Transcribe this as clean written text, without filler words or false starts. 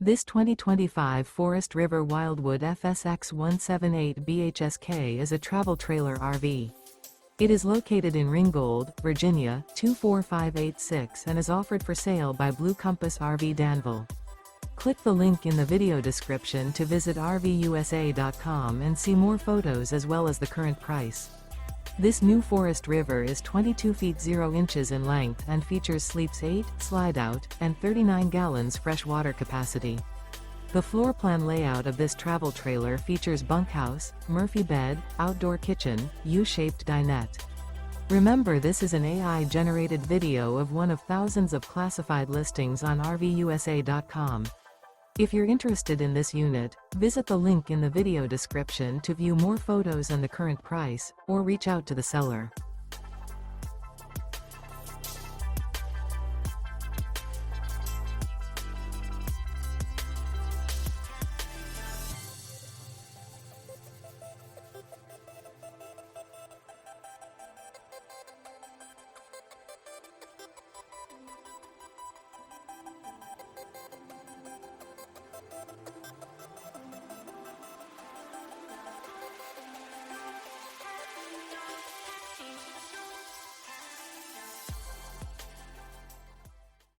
This 2025 Forest River Wildwood FSX 178 BHSK is a travel trailer RV. It is located in Ringgold, Virginia, 24586 and is offered for sale by Blue Compass RV Danville. Click the link in the video description to visit RVUSA.com and see more photos as well as the current price. This new Forest River is 22 feet 0 inches in length and features sleeps 8, slide-out, and 39 gallons fresh water capacity. The floor plan layout of this travel trailer features bunkhouse, Murphy bed, outdoor kitchen, U-shaped dinette. Remember, this is an AI-generated video of one of thousands of classified listings on RVUSA.com. If you're interested in this unit, visit the link in the video description to view more photos and the current price, or reach out to the seller.